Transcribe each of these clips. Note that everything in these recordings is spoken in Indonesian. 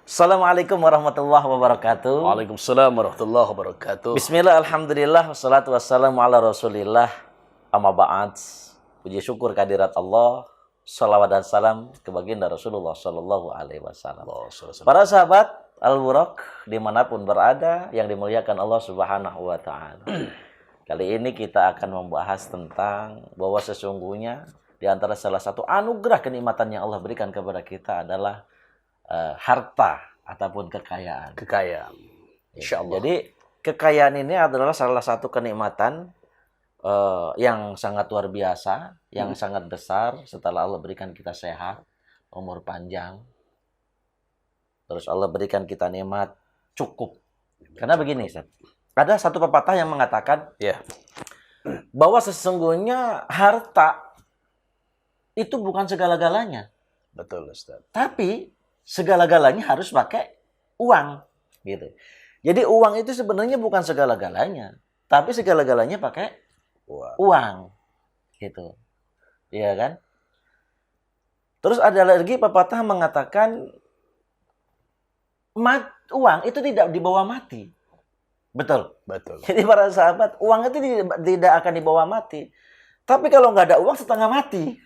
Assalamualaikum warahmatullahi wabarakatuh. Waalaikumsalam warahmatullahi wabarakatuh. Bismillah, alhamdulillah, wassalatu wassalamu ala rasulillah. Amma ba'd. Puji syukur kehadirat Allah. Salawat dan salam ke baginda Rasulullah Sallallahu Alaihi Wasallam. Para sahabat Al-Buraq dimanapun berada yang dimuliakan Allah Subhanahu Wa Taala. Kali ini kita akan membahas tentang bahwa sesungguhnya di antara salah satu anugerah kenikmatan yang Allah berikan kepada kita adalah harta ataupun kekayaan. Kekayaan. Insya Allah. Jadi kekayaan ini adalah salah satu kenikmatan yang sangat luar biasa, yang sangat besar setelah Allah berikan kita sehat, umur panjang. Terus Allah berikan kita nikmat cukup. Karena begini, Ustaz. Ada satu pepatah yang mengatakan bahwa sesungguhnya harta itu bukan segala-galanya. Betul, Ustaz. Tapi segala-galanya harus pakai uang, gitu. Jadi uang itu sebenarnya bukan segala-galanya, tapi segala-galanya pakai uang, gitu. Iya kan? Terus ada lagi pepatah mengatakan uang itu tidak dibawa mati. Betul. Betul. Jadi para sahabat, uang itu tidak akan dibawa mati. Tapi kalau nggak ada uang setengah mati.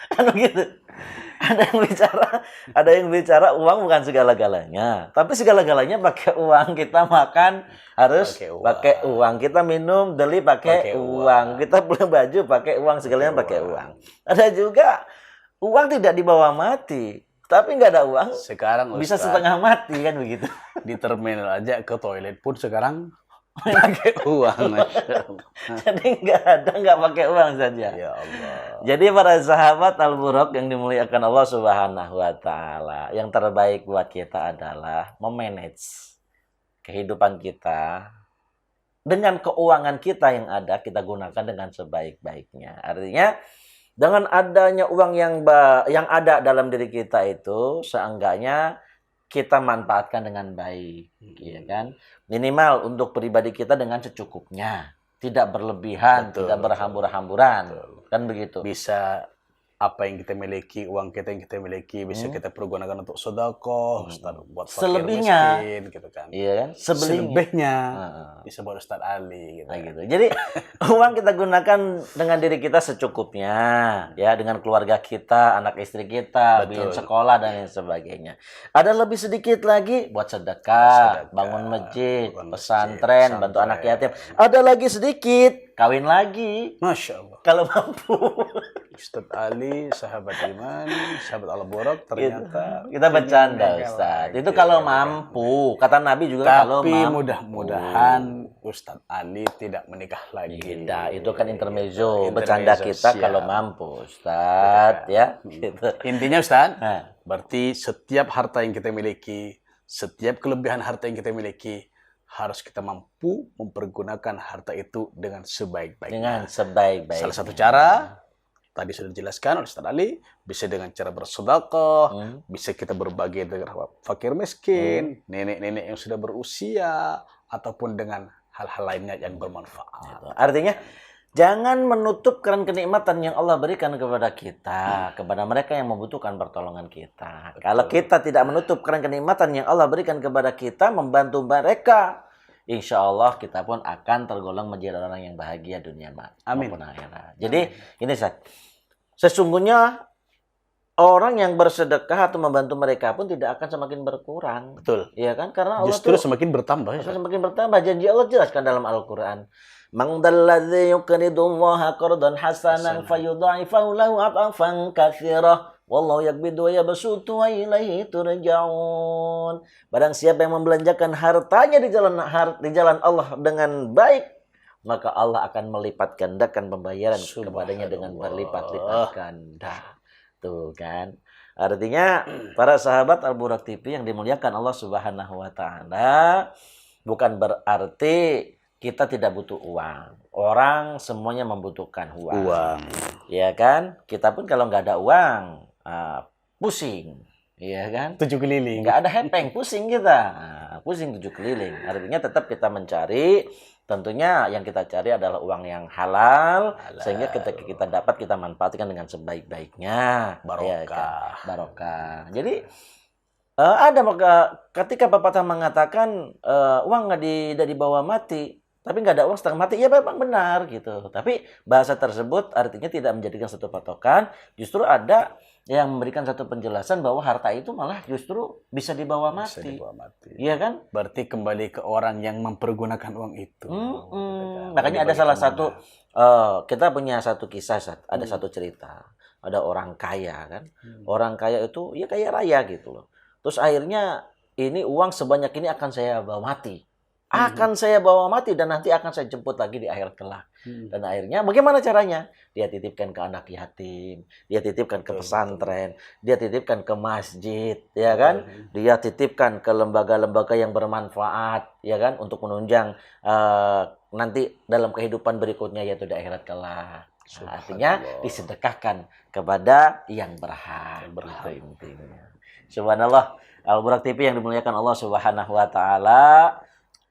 Kan begitu. Ada yang bicara uang bukan segala-galanya, tapi segala-galanya pakai uang. Kita makan harus pakai uang, kita minum beli pakai uang, kita beli baju pakai uang, segalanya pakai uang. Ada juga uang tidak dibawa mati, tapi nggak ada uang Sekarang bisa Ustaz, setengah mati, kan begitu. di terminal aja ke toilet pun sekarang pakai uang. Jadi nggak pakai uang saja. Ya Allah. Jadi para sahabat Al-Buraq yang dimuliakan Allah Subhanahu Wa Taala, yang terbaik buat kita adalah memanage kehidupan kita dengan keuangan kita yang ada, kita gunakan dengan sebaik-baiknya. Artinya dengan adanya uang yang ada dalam diri kita itu, seenggaknya kita manfaatkan dengan baik, ya kan? Minimal untuk pribadi kita dengan secukupnya, tidak berlebihan, tidak berhambur-hamburan, kan begitu. Bisa apa yang kita miliki, uang kita yang kita miliki bisa kita pergunakan untuk sedekah, Ustaz, buat fakir Selebihnya, miskin, gitu kan. iya kan? Selebihnya bisa buat Ustaz Ali, gitu. Nah, gitu. Jadi uang kita gunakan dengan diri kita secukupnya, ya, dengan keluarga kita, anak istri kita, biaya sekolah dan lain sebagainya. Ada lebih sedikit lagi buat sedekah, bangun masjid, pesantren, bantu anak yatim. Ada lagi sedikit, kawin lagi. Masya Allah. Kalau mampu. Ustaz Ali, sahabat iman, sahabat Al-Buraq, ternyata kita bercanda, Ustaz. Itu kalau mampu. Kata Nabi juga kalau mampu. Tapi mudah-mudahan Ustaz Ali tidak menikah lagi. Tidak, itu kan intermezzo. Bercanda kita kalau mampu, Ustaz, ya. Gitu. Intinya Ustaz, berarti setiap harta yang kita miliki, setiap kelebihan harta yang kita miliki, harus kita mampu mempergunakan harta itu dengan sebaik-baiknya. Dengan sebaik-baiknya. Salah satu cara tadi sudah dijelaskan oleh Ustaz Ali, bisa dengan cara bersedekah, bisa kita berbagi dengan fakir miskin, nenek-nenek yang sudah berusia, ataupun dengan hal-hal lainnya yang bermanfaat. Artinya, jangan menutup keran kenikmatan yang Allah berikan kepada kita, kepada mereka yang membutuhkan pertolongan kita. Kalau kita tidak menutup keran kenikmatan yang Allah berikan kepada kita, membantu mereka, insya Allah kita pun akan tergolong menjadi orang yang bahagia dunia maupun akhirat. Jadi ini sesungguhnya orang yang bersedekah atau membantu mereka pun tidak akan semakin berkurang. Betul. Iya kan? Karena Allah justru semakin bertambah. Semakin bertambah. Janji Allah jelaskan dalam Al-Quran. Man dalladzi yuqridullaha qardan hasanan fayudha'ifahu lahu ad'afan katsirah. Wallahu yaqbidu wa yabsutu wa ilaihi turja'un. Barang siapa yang membelanjakan hartanya di jalan Allah dengan baik, maka Allah akan melipat gandakan pembayaran kepadanya dengan berlipat-lipat ganda. Tuh kan. Artinya para sahabat Al-Buraq TV yang dimuliakan Allah Subhanahu Wa Taala, bukan berarti kita tidak butuh uang. Orang semuanya membutuhkan uang. Ya kan? Kita pun kalau nggak ada uang, pusing. Iya kan? 7 keliling. Nggak ada hepeng, pusing kita. Pusing 7 keliling. Artinya tetap kita mencari tentunya yang kita cari adalah uang yang halal, Halal. sehingga ketika kita dapat kita manfaatkan dengan sebaik-baiknya. Barokah. Ya kan? Barokah. Jadi ada maka ketika pepatah mengatakan uang tidak dibawa mati, tapi nggak ada uang setengah mati, ya memang benar gitu. Tapi bahasa tersebut artinya tidak menjadikan satu patokan, justru ada yang memberikan satu penjelasan bahwa harta itu malah justru bisa dibawa Bisa mati. dibawa mati. Iya kan? Berarti kembali ke orang yang mempergunakan uang itu. Makanya ada salah Bagaimana? satu, kita punya satu kisah, ada satu cerita. Ada orang kaya kan. Orang kaya itu ya kaya raya gitu loh. Terus akhirnya ini uang sebanyak ini akan saya bawa mati. Akan saya bawa mati dan nanti akan saya jemput lagi di akhirat kelak. Dan akhirnya bagaimana caranya? Dia titipkan ke anak yatim, dia titipkan ke pesantren, dia titipkan ke masjid, ya kan? Dia titipkan ke lembaga-lembaga yang bermanfaat, ya kan? Untuk menunjang nanti dalam kehidupan berikutnya yaitu di akhirat kelak. Nah, artinya disedekahkan kepada yang berhak. Itu intinya. Subhanallah. Al-Burak TV yang dimuliakan Allah Subhanahu wa taala.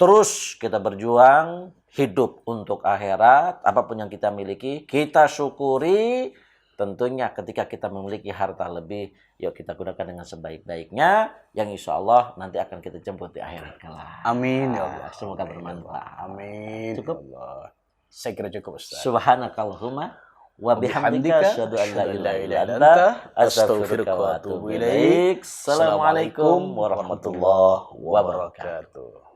Terus kita berjuang hidup untuk akhirat, apapun yang kita miliki, kita syukuri. Tentunya ketika kita memiliki harta lebih, yuk kita gunakan dengan sebaik-baiknya, yang insya Allah nanti akan kita jemput di akhirat kelak. Amin ya Allah. Semoga bermanfaat. Amin. Cukup? Ya Allah. Saya kira cukup, Ustaz. Subhanakallahumma wa bihamdika asyhadu an la ilaha illa anta anta astaghfiruka wa atubu ilaik. Assalamualaikum warahmatullahi wabarakatuh.